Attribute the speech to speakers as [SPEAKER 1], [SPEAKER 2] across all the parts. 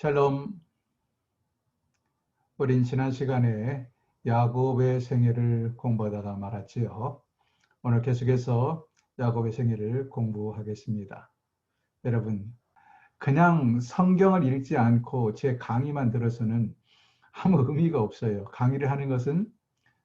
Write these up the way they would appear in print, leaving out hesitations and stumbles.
[SPEAKER 1] 샬롬. 우린 지난 시간에 야곱의 생애를 공부하다가 말았지요. 오늘 계속해서 야곱의 생애를 공부하겠습니다. 여러분, 그냥 성경을 읽지 않고 제 강의만 들어서는 아무 의미가 없어요. 강의를 하는 것은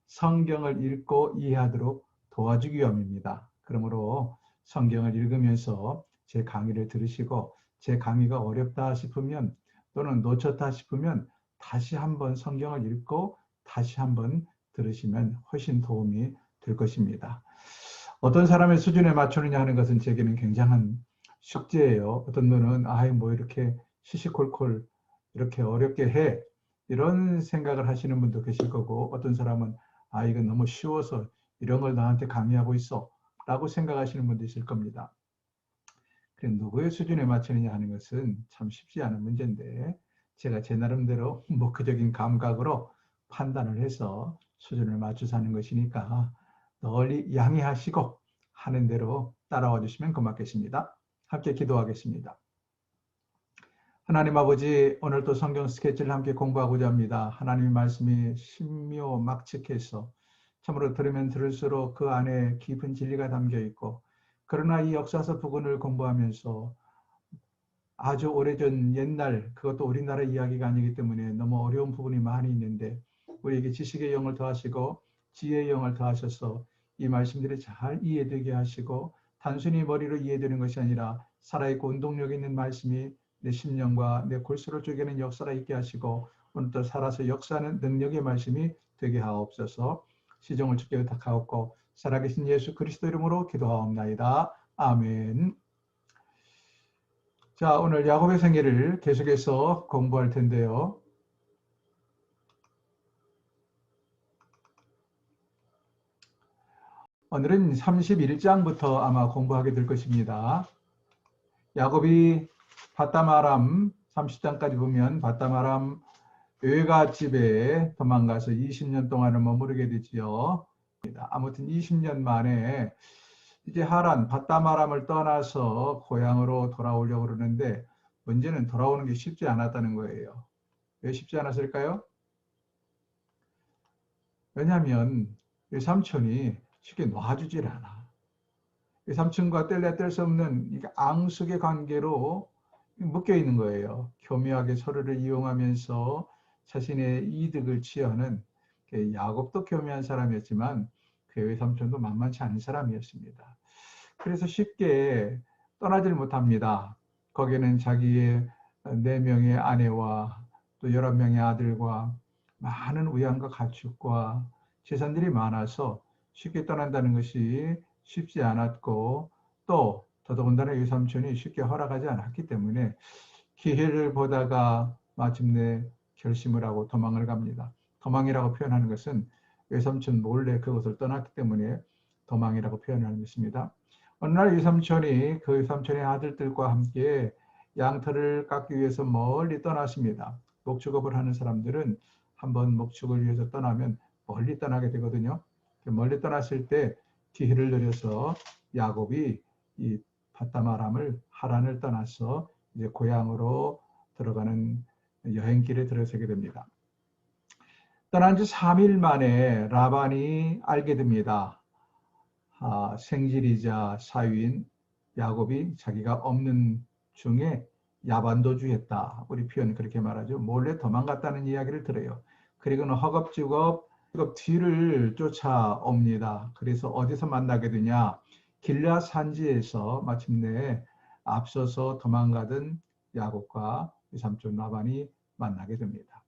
[SPEAKER 1] 성경을 읽고 이해하도록 도와주기 위함입니다. 그러므로 성경을 읽으면서 제 강의를 들으시고, 제 강의가 어렵다 싶으면 또는 놓쳤다 싶으면 다시 한번 성경을 읽고 다시 한번 들으시면 훨씬 도움이 될 것입니다. 어떤 사람의 수준에 맞추느냐 하는 것은 제게는 굉장한 숙제예요. 어떤 분은 뭐 이렇게 시시콜콜 이렇게 어렵게 해, 이런 생각을 하시는 분도 계실 거고, 어떤 사람은 이건 너무 쉬워서 이런 걸 나한테 강의하고 있어 라고 생각하시는 분도 있을 겁니다. 누구의 수준에 맞추느냐 하는 것은 참 쉽지 않은 문제인데, 제가 제 나름대로 목표적인 감각으로 판단을 해서 수준을 맞춰서 하는 것이니까 널리 양해하시고 하는 대로 따라와 주시면 고맙겠습니다. 함께 기도하겠습니다. 하나님 아버지, 오늘도 성경 스케치를 함께 공부하고자 합니다. 하나님의 말씀이 신묘막측해서 참으로 들으면 들을수록 그 안에 깊은 진리가 담겨 있고, 그러나 이 역사서 부분을 공부하면서 아주 오래전 옛날, 그것도 우리나라 이야기가 아니기 때문에 너무 어려운 부분이 많이 있는데, 우리에게 지식의 영을 더하시고 지혜의 영을 더하셔서 이 말씀들이 잘 이해되게 하시고, 단순히 머리로 이해되는 것이 아니라 살아있고 운동력 있는 말씀이 내 심령과 내 골수를 쪼개는 역사가 있게 하시고, 오늘도 살아서 역사하는 능력의 말씀이 되게 하옵소서. 시종을 주께 부탁하옵고 살아계신 예수 그리스도 이름으로 기도하옵나이다. 아멘. 자, 오늘 야곱의 생애를 계속해서 공부할 텐데요. 오늘은 31장부터 아마 공부하게 될 것입니다. 야곱이 바다마람 30장까지 보면 바다마람 외갓집에 도망가서 20년 동안을 머무르게 되지요. 아무튼 20년 만에 이제 하란 바다마람을 떠나서 고향으로 돌아오려고 그러는데, 문제는 돌아오는 게 쉽지 않았다는 거예요. 왜 쉽지 않았을까요? 왜냐하면 이 삼촌이 쉽게 놔주질 않아. 이 삼촌과 뗄래야 뗄 수 없는 앙숙의 관계로 묶여 있는 거예요. 교묘하게 서로를 이용하면서 자신의 이득을 취하는, 야곱도 교묘한 사람이었지만 그 외삼촌도 만만치 않은 사람이었습니다. 그래서 쉽게 떠나질 못합니다. 거기는 자기의 4명의 아내와 또 11명의 아들과 많은 우양과 가축과 재산들이 많아서 쉽게 떠난다는 것이 쉽지 않았고, 또 더더군다나 외삼촌이 쉽게 허락하지 않았기 때문에 기회를 보다가 마침내 결심을 하고 도망을 갑니다. 도망이라고 표현하는 것은 외삼촌 몰래 그것을 떠났기 때문에 도망이라고 표현하는 것입니다. 어느 날 외삼촌이 그 외삼촌의 아들들과 함께 양털을 깎기 위해서 멀리 떠났습니다. 목축업을 하는 사람들은 한번 목축을 위해서 떠나면 멀리 떠나게 되거든요. 멀리 떠났을 때 기회를 노려서 야곱이 이 바다마람을 하란을 떠나서 이제 고향으로 들어가는 여행길에 들어서게 됩니다. 떠난 지 3일 만에 라반이 알게 됩니다. 생질이자 사위인 야곱이 자기가 없는 중에 야반도주했다. 우리 표현 그렇게 말하죠. 몰래 도망갔다는 이야기를 들어요. 그리고는 허겁지겁 뒤를 쫓아옵니다. 그래서 어디서 만나게 되냐? 길앗 산지에서 마침내 앞서서 도망가던 야곱과 외삼촌 라반이 만나게 됩니다.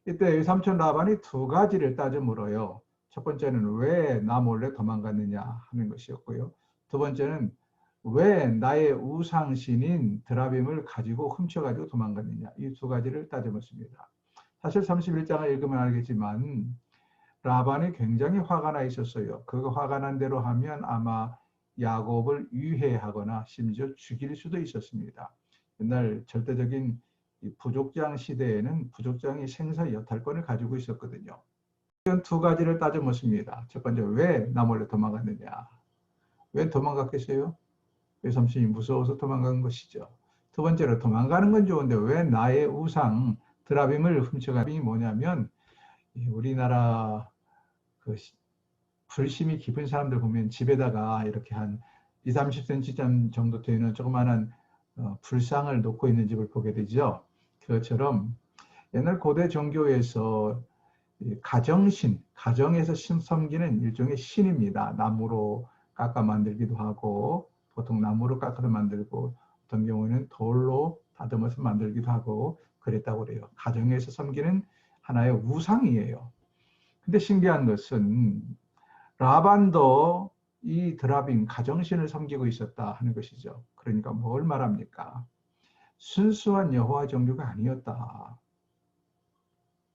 [SPEAKER 1] 이때 외삼촌 라반이 2가지를 따져 물어요. 첫 번째는 왜 나 몰래 도망갔느냐 하는 것이었고요. 두 번째는 왜 나의 우상신인 드라빔을 가지고 훔쳐가지고 도망갔느냐, 이 2가지를 따져 묻습니다. 사실 31장을 읽으면 알겠지만 라반이 굉장히 화가 나 있었어요. 그 화가 난 대로 하면 아마 야곱을 유해하거나 심지어 죽일 수도 있었습니다. 옛날 절대적인 부족장 시대에는 부족장이 생사 여탈권을 가지고 있었거든요. 이런 2가지를 따져 묻습니다. 첫 번째, 왜 나 몰래 도망갔느냐? 왜 도망갔겠어요? 외삼촌이 무서워서 도망간 것이죠. 두 번째로 도망가는 건 좋은데 왜 나의 우상 드라빔을 훔쳐가니 뭐냐면 우리나라 그 불심이 깊은 사람들 보면 집에다가 이렇게 한 2, 30cm 정도 되는 조그마한 불상을 놓고 있는 집을 보게 되죠. 그것처럼 옛날 고대 종교에서 가정신, 가정에서 섬기는 일종의 신입니다. 나무로 깎아 만들기도 하고 보통 나무로 깎아서 만들고 어떤 경우는 돌로 다듬어서 만들기도 하고 그랬다고 그래요. 가정에서 섬기는 하나의 우상이에요. 근데 신기한 것은 라반도 이 드라빔 가정신을 섬기고 있었다 하는 것이죠. 그러니까 뭘 말합니까? 순수한 여호와 종교가 아니었다.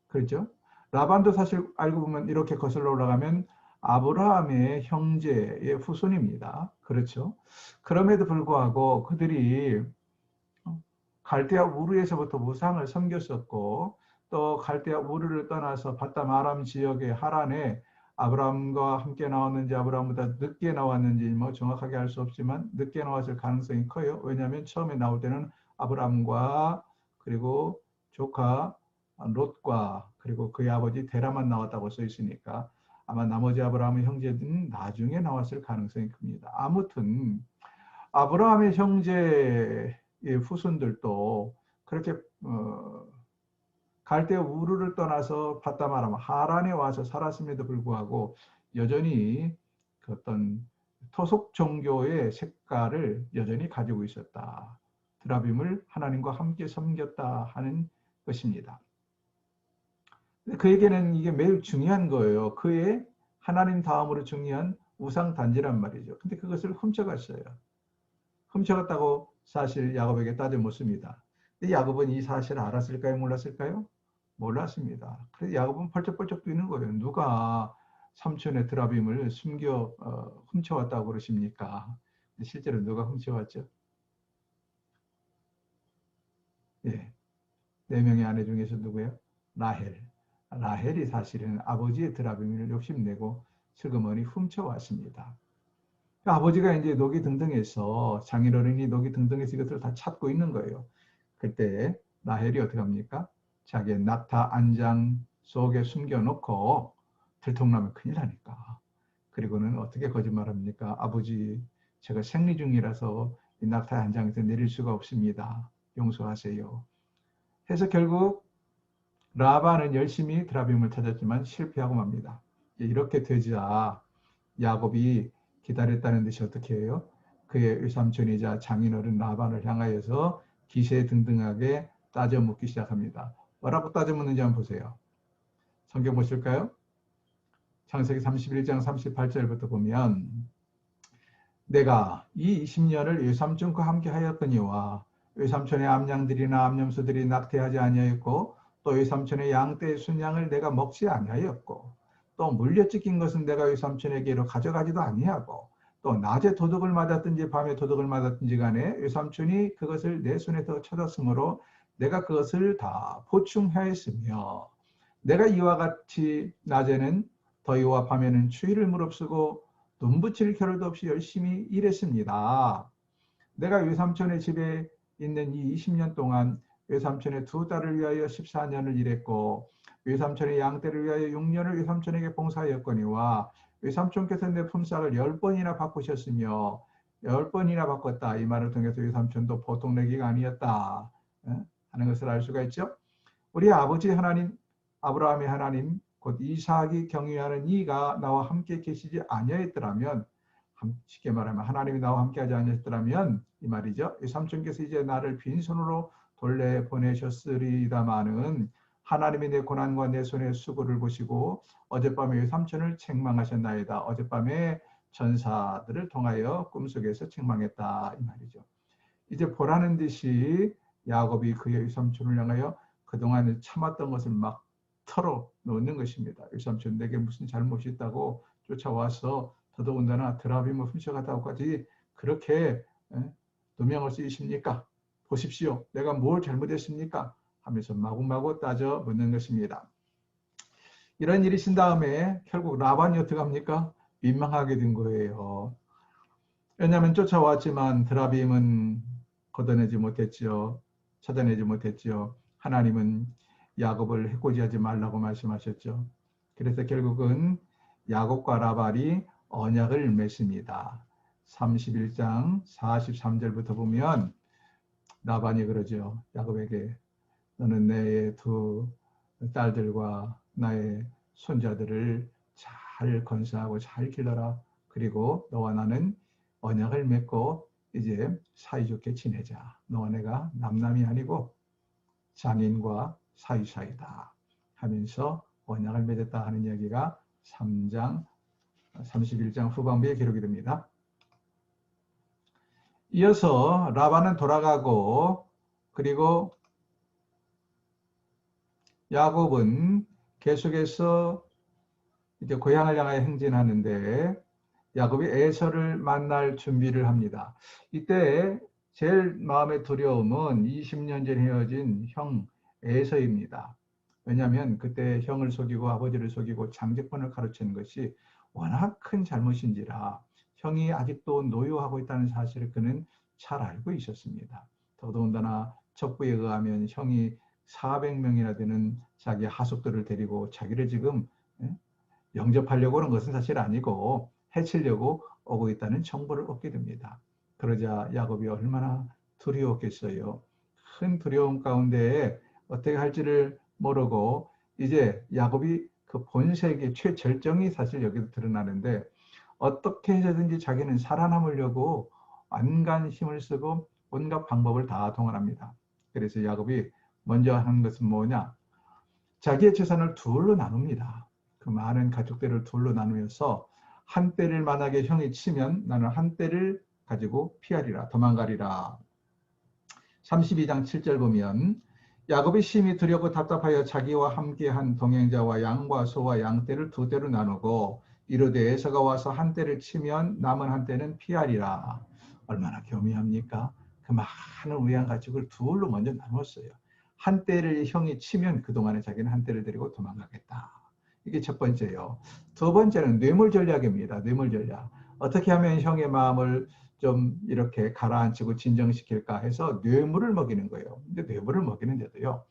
[SPEAKER 1] 그렇죠? 라반도 사실 알고 보면 이렇게 거슬러 올라가면 아브라함의 형제의 후손입니다. 그렇죠? 그럼에도 불구하고 그들이 갈대아 우르에서부터 우상을 섬겼었고 또 갈대아 우르를 떠나서 바담 아람 지역의 하란에 아브라함과 함께 나왔는지 아브라함보다 늦게 나왔는지 뭐 정확하게 알 수 없지만 늦게 나왔을 가능성이 커요. 왜냐하면 처음에 나올 때는 아브라함과 그리고 조카 롯과 그리고 그의 아버지 데라만 나왔다고 써 있으니까 아마 나머지 아브라함의 형제들은 나중에 나왔을 가능성이 큽니다. 아무튼 아브라함의 형제의 후손들도 그렇게 갈대아 우르를 떠나서 바다마람 하란에 와서 살았음에도 불구하고 여전히 그 어떤 토속 종교의 색깔을 여전히 가지고 있었다. 드라빔을 하나님과 함께 섬겼다 하는 것입니다. 그에게는 이게 매우 중요한 거예요. 그의 하나님 다음으로 중요한 우상 단지란 말이죠. 근데 그것을 훔쳐갔어요. 훔쳐갔다고 사실 야곱에게 따져 묻습니다. 근데 야곱은 이 사실을 알았을까요? 몰랐을까요? 몰랐습니다. 그래서 야곱은 펄쩍펄쩍 뛰는 거예요. 누가 삼촌의 드라빔을 훔쳐왔다고 그러십니까? 실제로 누가 훔쳐왔죠? 예, 네 명의 아내 중에서 누구예요? 라헬. 라헬이 사실은 아버지의 드라빔을 욕심내고 슬그머니 훔쳐왔습니다. 아버지가 이제 녹이 등등해서 장인어른이 녹이 등등해서 이것을 다 찾고 있는 거예요. 그때 라헬이 어떻게 합니까? 자기의 낙타 안장 속에 숨겨놓고 들통나면 큰일 나니까. 그리고는 어떻게 거짓말합니까? 아버지, 제가 생리 중이라서 이 낙타 안장에서 내릴 수가 없습니다. 용서하세요. 해서 결국 라반은 열심히 드라빔을 찾았지만 실패하고 맙니다. 이렇게 되자 야곱이 기다렸다는 듯이 어떻게 해요? 그의 외삼촌이자 장인어른 라반을 향하여서 기세등등하게 따져 묻기 시작합니다. 뭐라고 따져 묻는지 한번 보세요. 성경 보실까요? 창세기 31장 38절부터 보면 내가 이 20년을 외삼촌과 함께 하였거니와 외삼촌의 암양들이나 암염소들이 낙태하지 아니하였고 또 외삼촌의 양떼의 순양을 내가 먹지 아니하였고 또 물려 찢긴 것은 내가 외삼촌에게로 가져가지도 아니하고 또 낮에 도둑을 맞았든지 밤에 도둑을 맞았든지 간에 외삼촌이 그것을 내 손에서 찾았으므로 내가 그것을 다 보충하였으며 내가 이와 같이 낮에는 더위와 밤에는 추위를 무릅쓰고 눈붙일 겨를도 없이 열심히 일했습니다. 내가 외삼촌의 집에 있는 이 20년 동안 외삼촌의 두 딸을 위하여 14년을 일했고 외삼촌의 양떼를 위하여 6년을 외삼촌에게 봉사하였거니와 외삼촌께서 내 품삯을 10번이나 바꾸셨으며 10번이나 바꿨다. 이 말을 통해서 외삼촌도 보통 내기가 아니었다 하는 것을 알 수가 있죠. 우리 아버지 하나님 아브라함의 하나님 곧 이삭이 경유하는 이가 나와 함께 계시지 아니하였더라면 쉽게 말하면 하나님이 나와 함께 하지 아니하였더라면 이 말이죠. 외삼촌께서 이제 나를 빈손으로 돌려보내셨으리다마는 하나님이 내 고난과 내 손의 수고를 보시고 어젯밤에 외삼촌을 책망하셨나이다. 어젯밤에 전사들을 통하여 꿈속에서 책망했다. 이 말이죠. 이제 보라는 듯이 야곱이 그의 외삼촌을 향하여 그동안 참았던 것을 막 털어놓는 것입니다. 외삼촌 내게 무슨 잘못이 있다고 쫓아와서 더더군다나 드라빔을 훔쳐갔다고까지 그렇게 누명을 쓰이십니까? 보십시오. 내가 뭘 잘못했습니까? 하면서 마구마구 따져 묻는 것입니다. 이런 일이 있은 다음에 결국 라반이 어떻게 합니까? 민망하게 된 거예요. 왜냐하면 쫓아왔지만 드라빔은 걷어내지 못했지요. 찾아내지 못했지요. 하나님은 야곱을 해코지하지 말라고 말씀하셨죠. 그래서 결국은 야곱과 라발이 언약을 맺습니다. 31장 43절부터 보면 라반이 그러죠. 야곱에게 너는 내 두 딸들과 나의 손자들을 잘 건사하고 잘 길러라. 그리고 너와 나는 언약을 맺고 이제 사이좋게 지내자. 너와 내가 남남이 아니고 장인과 사이사이다 하면서 언약을 맺었다 하는 이야기가 3장 31장 후반부에 기록이 됩니다. 이어서 라반은 돌아가고 그리고 야곱은 계속해서 이제 고향을 향하여 행진하는데 야곱이 에서를 만날 준비를 합니다. 이때 제일 마음의 두려움은 20년 전 헤어진 형 에서입니다. 왜냐하면 그때 형을 속이고 아버지를 속이고 장제권을 가르치는 것이 워낙 큰 잘못인지라 형이 아직도 노유하고 있다는 사실을 그는 잘 알고 있었습니다. 더더군다나 첩부에 의하면 형이 400명이나 되는 자기 하숙들을 데리고 자기를 지금 영접하려고 하는 것은 사실 아니고 해치려고 오고 있다는 정보를 얻게 됩니다. 그러자 야곱이 얼마나 두려웠겠어요. 큰 두려움 가운데 어떻게 할지를 모르고 이제 야곱이 그 본색의 최절정이 사실 여기서 드러나는데 어떻게 해서든지 자기는 살아남으려고 안간 힘을 쓰고 온갖 방법을 다 동원합니다. 그래서 야곱이 먼저 하는 것은 뭐냐? 자기의 재산을 둘로 나눕니다. 그 많은 가족들을 둘로 나누면서 한 떼를 만약에 형이 치면 나는 한 떼를 가지고 피하리라, 도망가리라. 32장 7절 보면 야곱이 심히 두렵고 답답하여 자기와 함께한 동행자와 양과 소와 양떼를 두 떼로 나누고 이르되 에서가 와서 한 떼를 치면 남은 한 떼는 피하리라. 얼마나 교미합니까? 그 많은 우양 가축을 둘로 먼저 나눴어요. 한 떼를 형이 치면 그동안에 자기는 한 떼를 데리고 도망가겠다. 이게 첫 번째요. 두 번째는 뇌물 전략입니다. 뇌물 전략. 어떻게 하면 형의 마음을 좀 이렇게 가라앉히고 진정시킬까 해서 뇌물을 먹이는 거예요. 근데 뇌물을 먹이는데도요.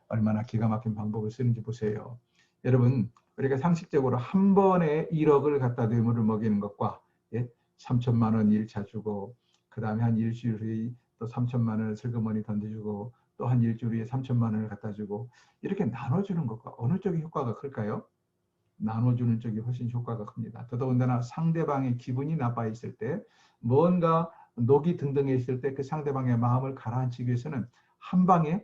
[SPEAKER 1] 얼마나 기가 막힌 방법을 쓰는지 보세요. 여러분, 우리가 상식적으로 한 번에 1억을 갖다 뇌물을 먹이는 것과 3천만 원 1차 주고 그 다음에 한 일주일 후에 또 3천만 원을 슬그머니 던져주고 또 한 일주일 후에 3천만 원을 갖다 주고 이렇게 나눠주는 것과 어느 쪽이 효과가 클까요? 나눠주는 쪽이 훨씬 효과가 큽니다. 더더군다나 상대방의 기분이 나빠 있을 때 뭔가 녹이 등등해 있을 때 그 상대방의 마음을 가라앉히기 위해서는 한 방에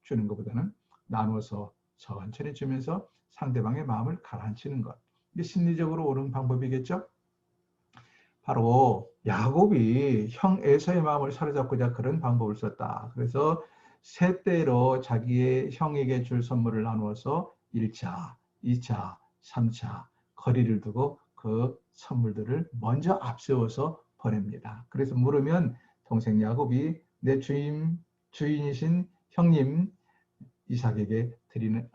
[SPEAKER 1] 주는 것보다는 나눠서 천천히 주면서 상대방의 마음을 가라앉히는 것. 이게 심리적으로 옳은 방법이겠죠? 바로 야곱이 형 에서의 마음을 사로잡고자 그런 방법을 썼다. 그래서 세 대로 자기의 형에게 줄 선물을 나누어서 1차, 2차, 3차 거리를 두고 그 선물들을 먼저 앞세워서 보냅니다. 그래서 물으면 동생 야곱이 내 주인이신 형님 이삭에게 드리는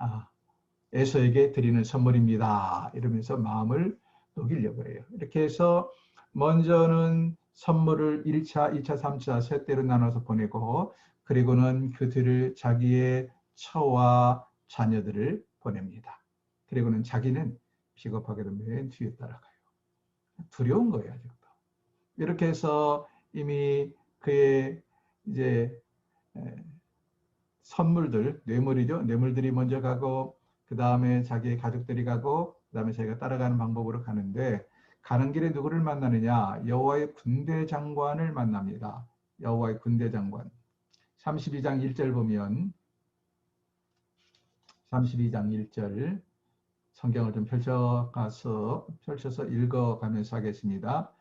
[SPEAKER 1] 에서에게 드리는 선물입니다. 이러면서 마음을 녹이려고 해요. 이렇게 해서 먼저는 선물을 1차, 2차, 3차 세 대로 나눠서 보내고 그리고는 그 뒤를 자기의 처와 자녀들을 보냅니다. 그리고는 자기는 비겁하게도 맨 뒤에 따라가요. 두려운 거예요, 아직도. 이렇게 해서 이미 그의 이제 선물들, 뇌물이죠. 뇌물들이 먼저 가고 그 다음에 자기의 가족들이 가고 그 다음에 자기가 따라가는 방법으로 가는데 가는 길에 누구를 만나느냐? 여호와의 군대 장관을 만납니다. 여호와의 군대 장관. 32장 1절 보면 32장 1절 성경을 좀 펼쳐서 읽어가면서 하겠습니다.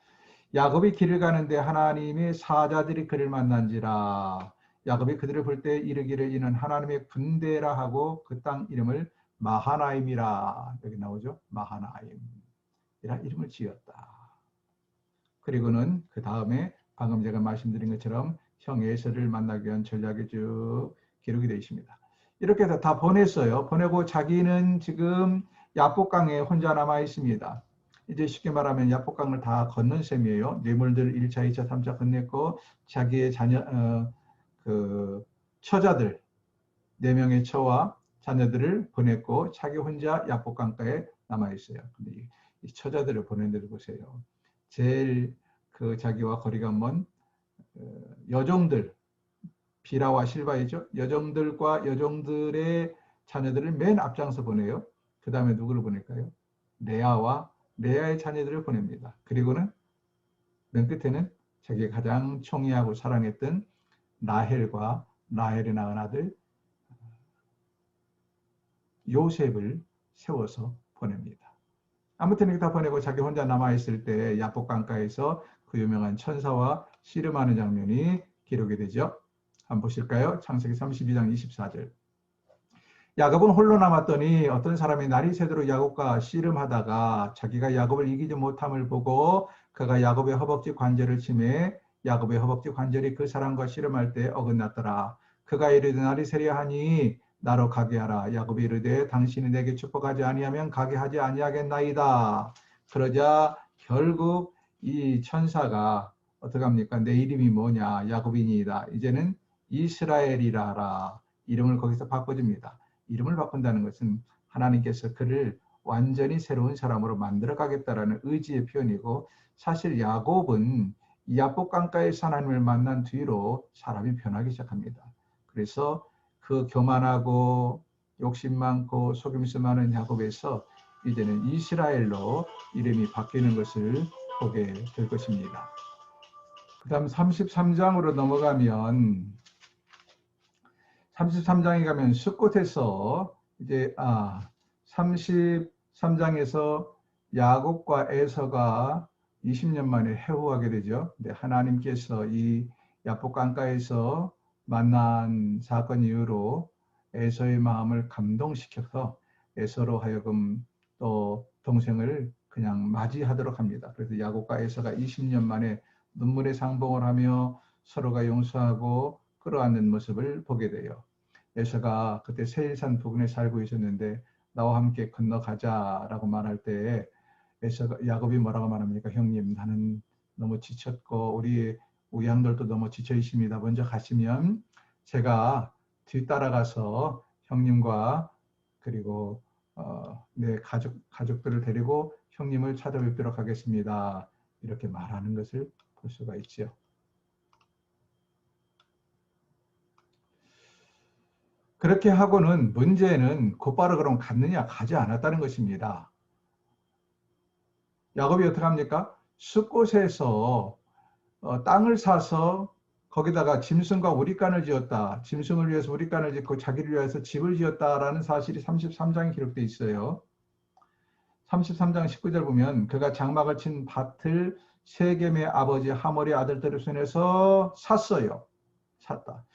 [SPEAKER 1] 야곱이 길을 가는데 하나님의 사자들이 그를 만난지라. 야곱이 그들을 볼 때 이르기를 이는 하나님의 군대라 하고 그 땅 이름을 마하나임이라. 여기 나오죠. 마하나임이라 이름을 지었다. 그리고는 그 다음에 방금 제가 말씀드린 것처럼 형 에서를 만나기 위한 전략이 쭉 기록이 되어 있습니다. 이렇게 해서 다 보냈어요. 보내고 자기는 지금 야복강에 혼자 남아 있습니다. 이제 쉽게 말하면 야복강을 다 건넌 셈이에요. 뇌물들 1차, 2차, 3차 건넸고 자기의 그 처자들 4명의 처와 자녀들을 보냈고 자기 혼자 야복 강가에 남아 있어요. 근데 이 처자들을 보낸 데를 보세요. 제일 그 자기와 거리가 먼 여종들, 비라와 실바이죠. 여종들과 여종들의 자녀들을 맨 앞장서 보내요. 그 다음에 누구를 보낼까요? 레아와 레아의 자녀들을 보냅니다. 그리고는 맨 끝에는 자기가 가장 총애하고 사랑했던 라헬과 라헬의 낳은 아들 요셉을 세워서 보냅니다. 아무튼 이렇게 다 보내고 자기 혼자 남아있을 때 야복 강가에서 그 유명한 천사와 씨름하는 장면이 기록이 되죠. 한번 보실까요? 창세기 32장 24절. 야곱은 홀로 남았더니 어떤 사람이 날이 새도록 야곱과 씨름하다가 자기가 야곱을 이기지 못함을 보고 그가 야곱의 허벅지 관절을 치매 야곱의 허벅지 관절이 그 사람과 씨름할 때 어긋났더라. 그가 이르되 날이 새려 하니 나로 가게 하라. 야곱이 이르되 당신이 내게 축복하지 아니하면 가게 하지 아니하겠나이다. 그러자 결국 이 천사가 어떡합니까? 내 이름이 뭐냐? 야곱이니이다. 이제는 이스라엘이라 하라. 이름을 거기서 바꿔줍니다. 이름을 바꾼다는 것은 하나님께서 그를 완전히 새로운 사람으로 만들어 가겠다라는 의지의 표현이고 사실 야곱은 야복 강가에서 하나님을 만난 뒤로 사람이 변하기 시작합니다. 그래서 그 교만하고 욕심 많고 속임수 많은 야곱에서 이제는 이스라엘로 이름이 바뀌는 것을 보게 될 것입니다. 그 다음 33장으로 넘어가면 33장에 가면 숫곳에서 이제 33장에서 야곱과 에서가 20년 만에 회후하게 되죠. 근데 하나님께서 이 야복 강가에서 만난 사건 이후로 에서의 마음을 감동시켜서 에서로 하여금 또 동생을 그냥 맞이하도록 합니다. 그래서 야곱과 에서가 20년 만에 눈물의 상봉을 하며 서로가 용서하고 끌어안는 모습을 보게 돼요. 에서가 그때 세일산 부근에 살고 있었는데 나와 함께 건너가자라고 말할 때 야곱이 뭐라고 말합니까? 형님, 나는 너무 지쳤고 우리 양들도 너무 지쳐 있습니다. 먼저 가시면 제가 뒤따라가서 형님과 그리고 내 가족들을 데리고 형님을 찾아뵙도록 하겠습니다. 이렇게 말하는 것을 볼 수가 있죠. 그렇게 하고는 문제는 곧바로 그럼 갔느냐 가지 않았다는 것입니다. 야곱이 어떻게 합니까? 숫곳에서 땅을 사서 거기다가 짐승과 우리간을 지었다. 짐승을 위해서 우리간을 짓고 자기를 위해서 집을 지었다라는 사실이 33장에 기록되어 있어요. 33장 19절 보면 그가 장막을 친 밭을 세겜의 아버지 하몰의 아들들의 손에서 샀어요. 샀다.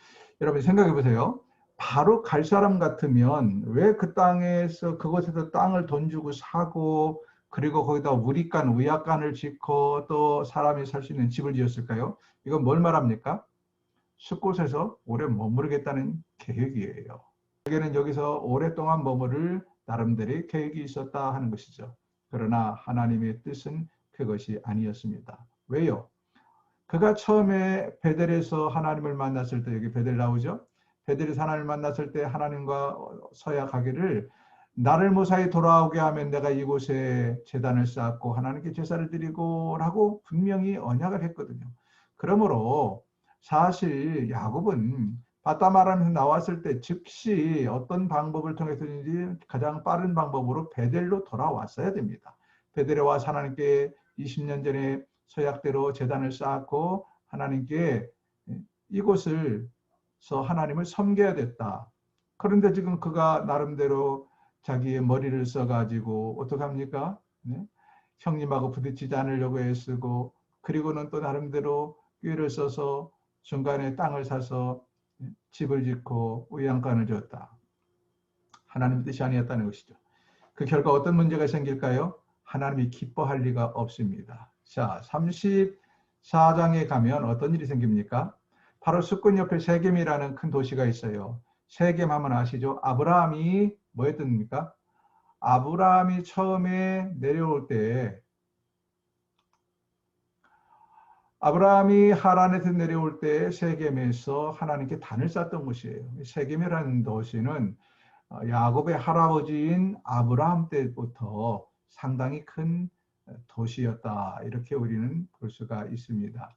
[SPEAKER 1] 여러분 생각해 보세요. 바로 갈 사람 같으면 왜 그 땅에서 그곳에서 땅을 돈 주고 사고 그리고 거기다 우리간 우약간을 짓고 또 사람이 살 수 있는 집을 지었을까요? 이건 뭘 말합니까? 숲곳에서 오래 머무르겠다는 계획이에요. 자기는 여기서 오랫동안 머무를 나름대로의 계획이 있었다 하는 것이죠. 그러나 하나님의 뜻은 그것이 아니었습니다. 왜요? 그가 처음에 베델에서 하나님을 만났을 때 여기 베델 나오죠? 베델에서 하나님을 만났을 때 하나님과 서약하기를 나를 무사히 돌아오게 하면 내가 이곳에 제단을 쌓고 하나님께 제사를 드리고 라고 분명히 언약을 했거든요. 그러므로 사실 야곱은 바다마람에서 나왔을 때 즉시 어떤 방법을 통해서든지 가장 빠른 방법으로 베델로 돌아왔어야 됩니다. 베델에 와서 하나님께 20년 전에 서약대로 제단을 쌓고 하나님께 이곳에서 하나님을 섬겨야 됐다. 그런데 지금 그가 나름대로 자기의 머리를 써가지고 어떡합니까? 네? 형님하고 부딪히지 않으려고 애쓰고 그리고는 또 나름대로 꾀를 써서 중간에 땅을 사서 집을 짓고 우양간을 지었다. 하나님의 뜻이 아니었다는 것이죠. 그 결과 어떤 문제가 생길까요? 하나님이 기뻐할 리가 없습니다. 자, 34장에 가면 어떤 일이 생깁니까? 바로 숫곳 옆에 세겜이라는 큰 도시가 있어요. 세겜 하면 아시죠? 아브라함이 뭐 했습니까? 아브라함이 처음에 내려올 때 아브라함이 하란에서 내려올 때 세겜에서 하나님께 단을 쌓았던 곳이에요. 세겜이라는 도시는 야곱의 할아버지인 아브라함 때부터 상당히 큰 도시였다. 이렇게 우리는 볼 수가 있습니다.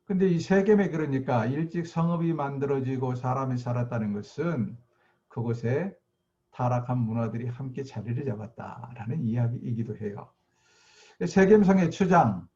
[SPEAKER 1] 근데 이 세겜에 그러니까 일찍 성읍이 만들어지고 사람이 살았다는 것은 그곳에 타락한 문화들이 함께 자리를 잡았다라는 이야기이기도 해요. 세겜성의 추장,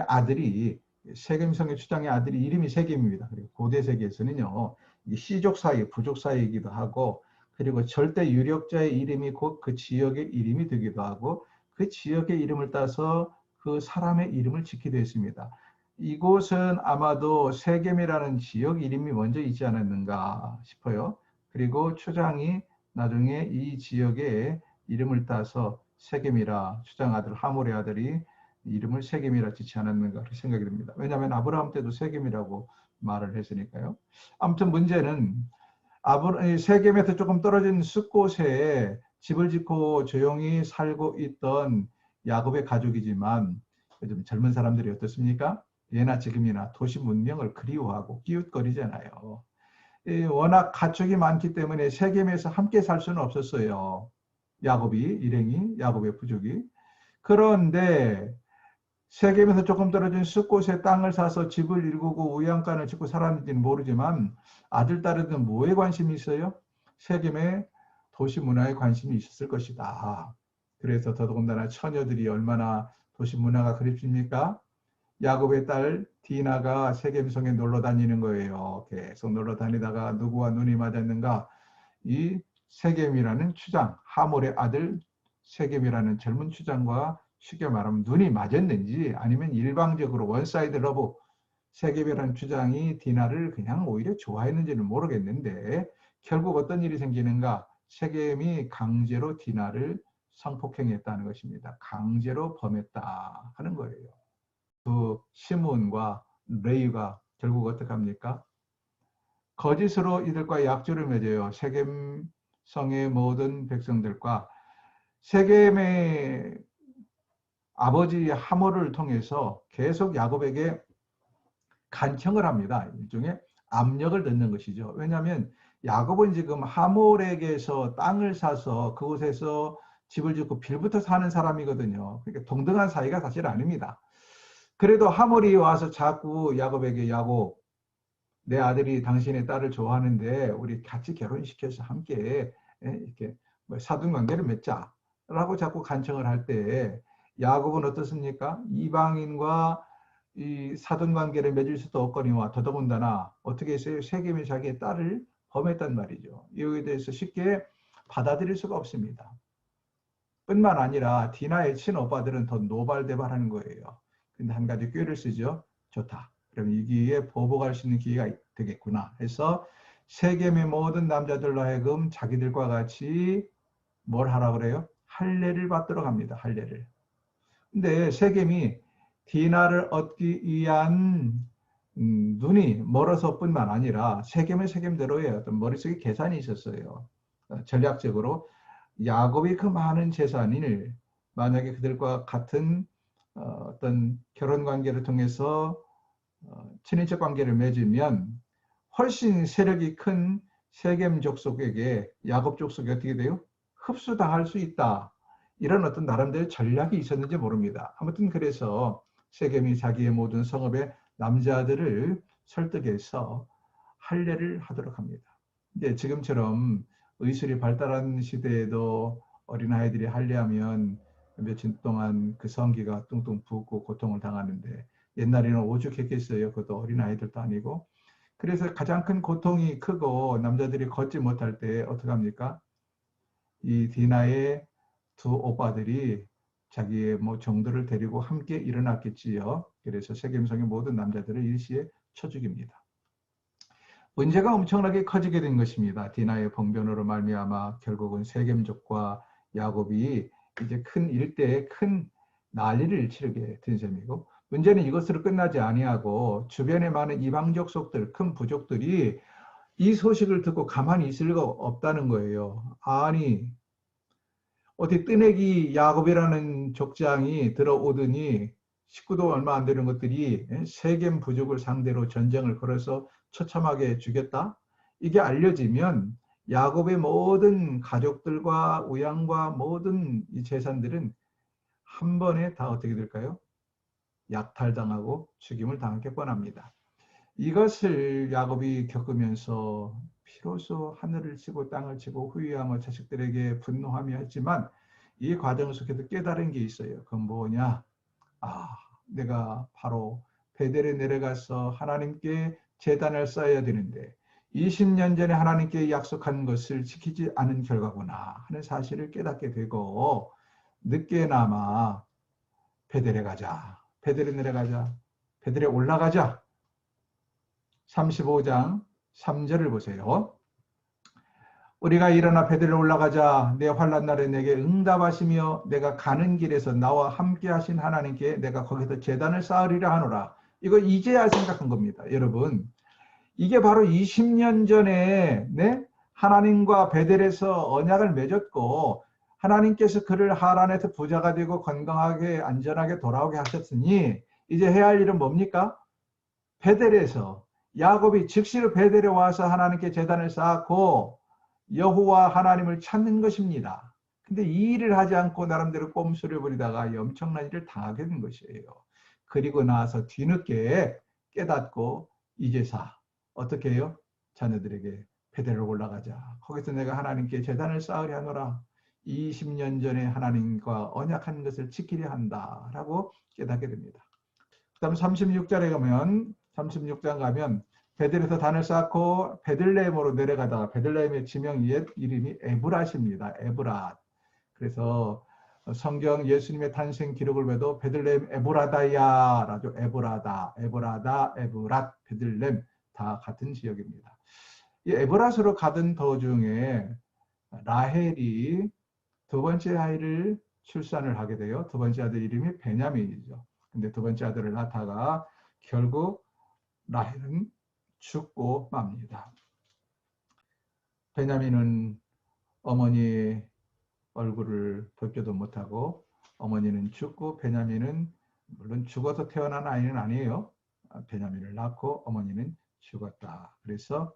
[SPEAKER 1] 아들이 세겜성의 추장의 아들이 이름이 세겜입니다. 그리고 고대 세계에서는요, 씨족 사이, 부족 사이이기도 하고, 그리고 절대 유력자의 이름이 곧 그 지역의 이름이 되기도 하고, 그 지역의 이름을 따서 그 사람의 이름을 짓기도 했습니다. 이곳은 아마도 세겜이라는 지역 이름이 먼저 있지 않았는가 싶어요. 그리고 추장이 나중에 이 지역의 이름을 따서 세겜이라, 추장 아들 하몰의 아들이 이름을 세겜이라 짓지 않았는가 생각이 듭니다. 왜냐하면 아브라함 때도 세겜이라고 말을 했으니까요. 아무튼 문제는 세겜에서 조금 떨어진 숲곳에 집을 짓고 조용히 살고 있던 야곱의 가족이지만 요즘 젊은 사람들이 어떻습니까? 예나 지금이나 도시 문명을 그리워하고 끼웃거리잖아요. 워낙 가축이 많기 때문에 세겜에서 함께 살 수는 없었어요. 야곱이, 일행이, 야곱의 부족이. 그런데 세겜에서 조금 떨어진 숲곳에 땅을 사서 집을 일구고 우양간을 짓고 살았는지는 모르지만 아들, 딸은 뭐에 관심이 있어요? 세겜의 도시 문화에 관심이 있었을 것이다. 그래서 더더군다나 처녀들이 얼마나 도시 문화가 그립습니까? 야곱의 딸 디나가 세겜성에 놀러 다니는 거예요. 계속 놀러 다니다가 누구와 눈이 맞았는가? 이 세겜이라는 추장, 하몰의 아들 세겜이라는 젊은 추장과 쉽게 말하면 눈이 맞았는지 아니면 일방적으로 원사이드 러브 세겜이라는 추장이 디나를 그냥 오히려 좋아했는지는 모르겠는데 결국 어떤 일이 생기는가? 세겜이 강제로 디나를 성폭행했다는 것입니다. 강제로 범했다 하는 거예요. 그 시몬과 레이가 결국 어떻게 합니까? 거짓으로 이들과 약조를 맺어요. 세겜성의 모든 백성들과 세겜의 아버지 하몰을 통해서 계속 야곱에게 간청을 합니다. 일종의 압력을 넣는 것이죠. 왜냐하면 야곱은 지금 하몰에게서 땅을 사서 그곳에서 집을 짓고 빌부터 사는 사람이거든요. 그러니까 동등한 사이가 사실 아닙니다. 그래도 하몰이 와서 자꾸 야곱에게 야곱, 내 아들이 당신의 딸을 좋아하는데 우리 같이 결혼시켜서 함께 이렇게 사돈 관계를 맺자라고 자꾸 간청을 할 때 야곱은 어떻습니까? 이방인과 이 사돈 관계를 맺을 수도 없거니와 더더군다나 어떻게 했어요? 세겜이 자기의 딸을 범했단 말이죠. 이에 대해서 쉽게 받아들일 수가 없습니다. 뿐만 아니라 디나의 친오빠들은 더 노발대발하는 거예요. 근데 한 가지 꾀를 쓰죠. 좋다. 그럼 이 기회에 보복할 수 있는 기회가 되겠구나 해서 세겜의 모든 남자들로 하여금 자기들과 같이 뭘 하라 그래요? 할례를 받도록 합니다. 할례를. 근데 세겜이 디나를 얻기 위한 눈이 멀어서뿐만 아니라 세겜의 세겜대로의 어떤 머릿속에 계산이 있었어요. 전략적으로 야곱이 그 많은 재산을 만약에 그들과 같은 어떤 결혼 관계를 통해서 친인척 관계를 맺으면 훨씬 세력이 큰 세겜 족속에게 야곱 족속이 어떻게 돼요? 흡수당할 수 있다. 이런 어떤 나름대로 전략이 있었는지 모릅니다. 아무튼 그래서 세겜이 자기의 모든 성읍의 남자들을 설득해서 할례를 하도록 합니다. 이제 지금처럼 의술이 발달한 시대에도 어린아이들이 할례하면 며칠 동안 그 성기가 뚱뚱 붓고 고통을 당하는데 옛날에는 오죽했겠어요. 그것도 어린아이들도 아니고. 그래서 가장 큰 고통이 크고 남자들이 걷지 못할 때 어떻게 합니까? 이 디나의 두 오빠들이 자기의 뭐 정도를 데리고 함께 일어났겠지요. 그래서 세겜성의 모든 남자들을 일시에 쳐 죽입니다. 문제가 엄청나게 커지게 된 것입니다. 디나의 봉변으로 말미암아 결국은 세겜족과 야곱이 이제 큰 일대에 큰 난리를 치르게 된 셈이고 문제는 이것으로 끝나지 아니하고 주변에 많은 이방족 속들, 큰 부족들이 이 소식을 듣고 가만히 있을 리가 없다는 거예요. 아니 어디 뜨내기 야곱이라는 족장이 들어오더니 식구도 얼마 안 되는 것들이 세겜 부족을 상대로 전쟁을 걸어서 처참하게 죽였다. 이게 알려지면 야곱의 모든 가족들과 우양과 모든 이 재산들은 한 번에 다 어떻게 될까요? 약탈당하고 죽임을 당할 게 뻔합니다. 이것을 야곱이 겪으면서 비로소 하늘을 치고 땅을 치고 후회하며 자식들에게 분노하며 했지만 이 과정 속에도 깨달은 게 있어요. 그건 뭐냐? 아, 내가 바로 베델에 내려가서 하나님께 제단을 쌓아야 되는데 20년 전에 하나님께 약속한 것을 지키지 않은 결과구나 하는 사실을 깨닫게 되고 늦게나마 베델에 가자. 베델에 내려가자. 베델에 올라가자. 35장 3절을 보세요. 우리가 일어나 베델에 올라가자. 내 환난 날에 내게 응답하시며 내가 가는 길에서 나와 함께 하신 하나님께 내가 거기서 제단을 쌓으리라 하노라. 이거 이제야 생각한 겁니다. 여러분, 이게 바로 20년 전에 하나님과 베델에서 언약을 맺었고 하나님께서 그를 하란에서 부자가 되고 건강하게 안전하게 돌아오게 하셨으니 이제 해야 할 일은 뭡니까? 베델에서 야곱이 즉시로 베델에 와서 하나님께 제단을 쌓고 여호와 하나님을 찾는 것입니다. 근데 이 일을 하지 않고 나름대로 꼼수를 부리다가 엄청난 일을 당하게 된 것이에요. 그리고 나서 뒤늦게 깨닫고 이제사 어떻게 해요? 자녀들에게 베델로 올라가자. 거기서 내가 하나님께 제단을 쌓으려 하노라. 20년 전에 하나님과 언약한 것을 지키려 한다라고 깨닫게 됩니다. 그 다음 36장 가면 베델에서 단을 쌓고 베들레헴으로 내려가다가 베들레헴의 지명 옛 이름이 에브랏입니다. 에브랏. 그래서 성경 예수님의 탄생 기록을 봐도 베들레헴 에브라다야라죠. 에브라다, 에브라다, 에브랏, 베들레헴 다 같은 지역입니다. 이 에브랏으로 가던 도중에 라헬이 두 번째 아이를 출산을 하게 돼요. 두 번째 아들 이름이 베냐민이죠. 근데 두 번째 아들을 낳다가 결국 라헬은 죽고 맙니다. 베냐민은 어머니 얼굴을 뵙지도 못하고 어머니는 죽고 베냐민은 물론 죽어서 태어난 아이는 아니에요. 베냐민을 낳고 어머니는 죽었다. 그래서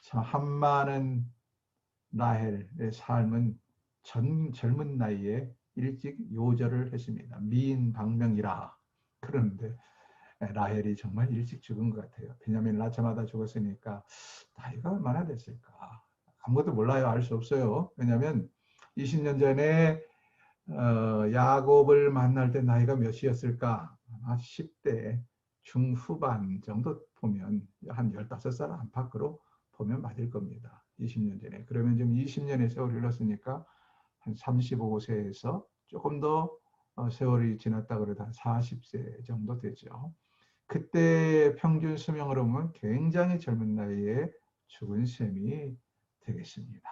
[SPEAKER 1] 참 한많은 라헬의 삶은 젊은 나이에 일찍 요절을 했습니다. 미인 방명이라 그러는데 라헬이 정말 일찍 죽은 것 같아요. 베냐민을 낳자마자 죽었으니까 나이가 얼마나 됐을까? 아무것도 몰라요. 알 수 없어요. 왜냐하면 20년 전에 야곱을 만날 때 나이가 몇이었을까? 아마 10대 중후반 정도 보면 한 15살 안팎으로 보면 맞을 겁니다. 20년 전에. 그러면 지금 20년의 세월이 흘렀으니까 한 35세에서 조금 더 세월이 지났다 그래도 한 40세 정도 되죠. 그때 평균 수명으로 보면 굉장히 젊은 나이에 죽은 셈이 되겠습니다.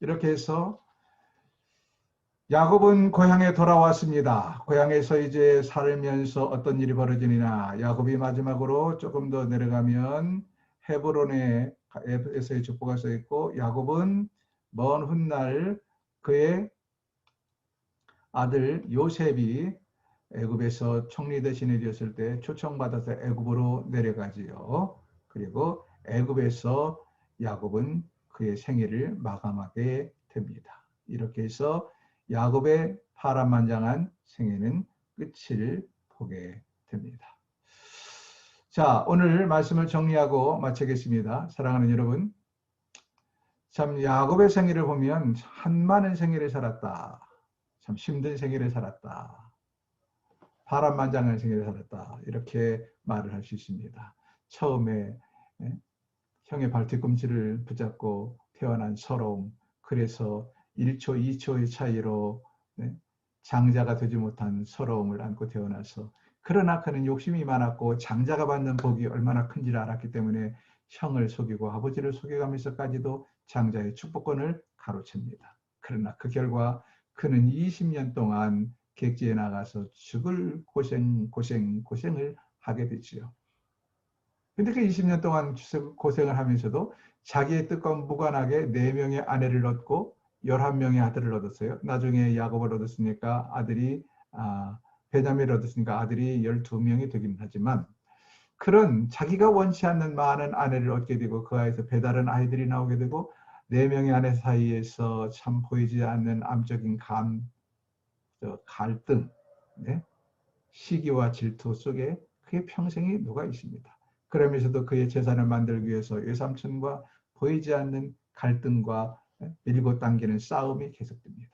[SPEAKER 1] 이렇게 해서 야곱은 고향에 돌아왔습니다. 고향에서 이제 살면서 어떤 일이 벌어지느냐. 야곱이 마지막으로 조금 더 내려가면 헤브론에서의 족보가 써 있고 야곱은 먼 훗날 그의 아들 요셉이 애굽에서 총리 대신이 되었을 때 초청받아서 애굽으로 내려가지요. 그리고 애굽에서 야곱은 그의 생애를 마감하게 됩니다. 이렇게 해서 야곱의 파란만장한 생애는 끝을 보게 됩니다. 자, 오늘 말씀을 정리하고 마치겠습니다. 사랑하는 여러분, 참 야곱의 생애를 보면 한 많은 생애를 살았다. 참 힘든 생애를 살았다. 파란만장한 생애를 살았다. 이렇게 말을 할 수 있습니다. 처음에 형의 발뒤꿈치를 붙잡고 태어난 서러움, 그래서 1초, 2초의 차이로 장자가 되지 못한 서러움을 안고 태어나서 그러나 그는 욕심이 많았고 장자가 받는 복이 얼마나 큰지를 알았기 때문에 형을 속이고 아버지를 속여가면서까지도 장자의 축복권을 가로챕니다. 그러나 그 결과 그는 20년 동안 객지에 나가서 죽을 고생을 하게 되지요. 근데 그 20년 동안 고생을 하면서도 자기의 뜻과 무관하게 4명의 아내를 얻고 11명의 아들을 얻었어요. 나중에 야곱을 얻었으니까 아들이 베냐민을 얻었으니까 아들이 12명이 되긴 하지만 그런 자기가 원치 않는 많은 아내를 얻게 되고 그 아이에서 배다른 아이들이 나오게 되고 4명의 아내 사이에서 참 보이지 않는 암적인 갈등, 네? 시기와 질투 속에 그의 평생이 녹아 있습니다. 그러면서도 그의 재산을 만들기 위해서 외삼촌과 보이지 않는 갈등과 밀고 당기는 싸움이 계속됩니다.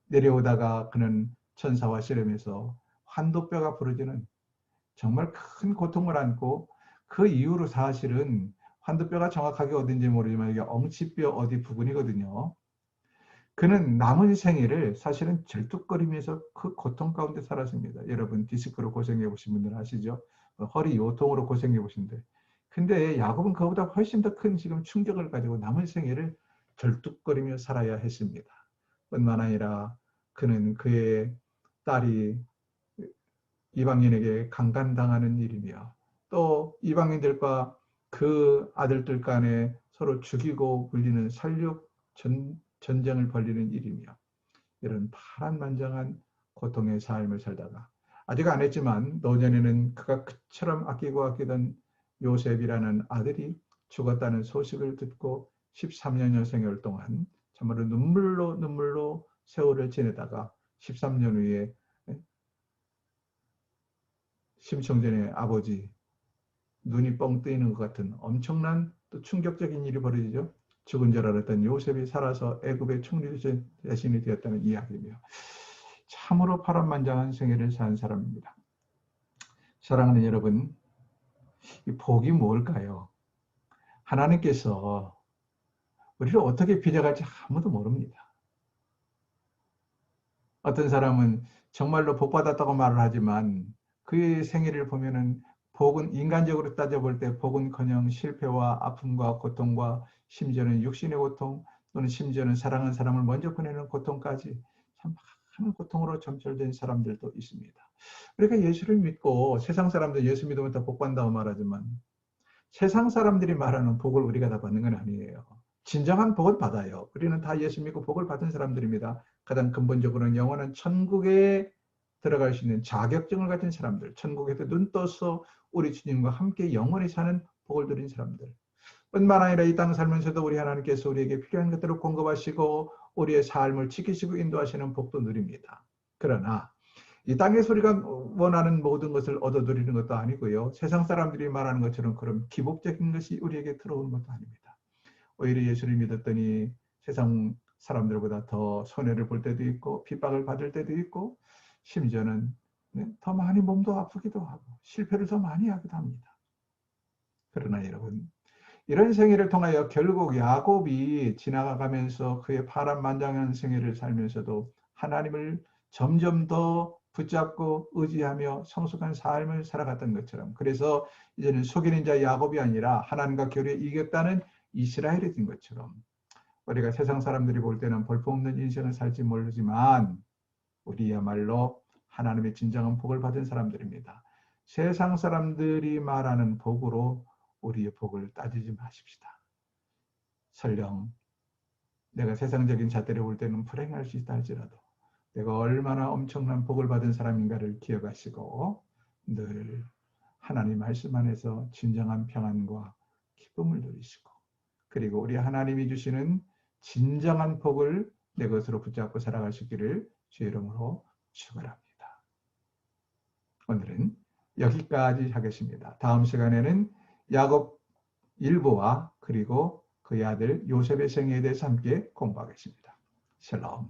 [SPEAKER 1] 내려오다가 그는 천사와 씨름해서 환도뼈가 부러지는 정말 큰 고통을 안고 그 이후로 사실은 환도뼈가 정확하게 어딘지 모르지만 이게 엉치뼈 어디 부분이거든요. 그는 남은 생애를 사실은 절뚝거리면서 그 고통 가운데 살았습니다. 여러분 디스크로 고생해 보신 분들 아시죠? 허리 요통으로 고생해 보신데. 근데 야곱은 그보다 훨씬 더 큰 지금 충격을 가지고 남은 생애를 절뚝거리며 살아야 했습니다. 뿐만 아니라 그는 그의 딸이 이방인에게 강간당하는 일이며 또 이방인들과 그 아들들 간에 서로 죽이고 불리는 살육 전쟁을 벌리는 일이며 이런 파란만장한 고통의 삶을 살다가 아직 안 했지만 노년에는 그가 그처럼 아끼고 아끼던 요셉이라는 아들이 죽었다는 소식을 듣고 13년여 생활 동안 정말로 눈물로 세월을 지내다가 13년 후에 심청전의 아버지 눈이 뻥 뜨이는 것 같은 엄청난 또 충격적인 일이 벌어지죠. 죽은 줄 알았던 요셉이 살아서 애굽의 총리 대신이 되었다는 이야기이며 참으로 파란만장한 생애를 산 사람입니다. 사랑하는 여러분, 이 복이 뭘까요? 하나님께서 우리를 어떻게 빚어갈지 아무도 모릅니다. 어떤 사람은 정말로 복 받았다고 말을 하지만 그의 생애를 보면은 복은 인간적으로 따져볼 때 복은커녕 실패와 아픔과 고통과 심지어는 육신의 고통 또는 심지어는 사랑하는 사람을 먼저 보내는 고통까지 참 많은 고통으로 점철된 사람들도 있습니다. 그러니까 예수를 믿고 세상 사람들 예수 믿으면 다 복 받는다고 말하지만 세상 사람들이 말하는 복을 우리가 다 받는 건 아니에요. 진정한 복을 받아요. 우리는 다 예수 믿고 복을 받은 사람들입니다. 가장 근본적으로는 영원한 천국에 들어갈 수 있는 자격증을 가진 사람들, 천국에서 눈 떠서 우리 주님과 함께 영원히 사는 복을 누린 사람들. 뿐만 아니라 이 땅 살면서도 우리 하나님께서 우리에게 필요한 것들을 공급하시고 우리의 삶을 지키시고 인도하시는 복도 누립니다. 그러나 이 땅의 소리가 원하는 모든 것을 얻어 누리는 것도 아니고요. 세상 사람들이 말하는 것처럼 그런 기복적인 것이 우리에게 들어오는 것도 아닙니다. 오히려 예수를 믿었더니 세상 사람들보다 더 손해를 볼 때도 있고 핍박을 받을 때도 있고 심지어는 더 많이 몸도 아프기도 하고 실패를 더 많이 하기도 합니다. 그러나 여러분 이런 생애를 통하여 결국 야곱이 지나가면서 그의 파란만장한 생애를 살면서도 하나님을 점점 더 붙잡고 의지하며 성숙한 삶을 살아갔던 것처럼 그래서 이제는 속이는 자 야곱이 아니라 하나님과 교류에 이겼다는 이스라엘이 된 것처럼 우리가 세상 사람들이 볼 때는 볼품없는 인생을 살지 모르지만 우리야말로 하나님의 진정한 복을 받은 사람들입니다. 세상 사람들이 말하는 복으로 우리의 복을 따지지 마십시다. 설령 내가 세상적인 잣대를 볼 때는 불행할 수 있다 할지라도 내가 얼마나 엄청난 복을 받은 사람인가를 기억하시고 늘 하나님 말씀 안에서 진정한 평안과 기쁨을 누리시고 그리고 우리 하나님이 주시는 진정한 복을 내 것으로 붙잡고 살아갈 수 있기를 주의 이름으로 축원합니다. 오늘은 여기까지 하겠습니다. 다음 시간에는 야곱 일부와 그리고 그의 아들 요셉의 생애에 대해서 함께 공부하겠습니다. 샬롬.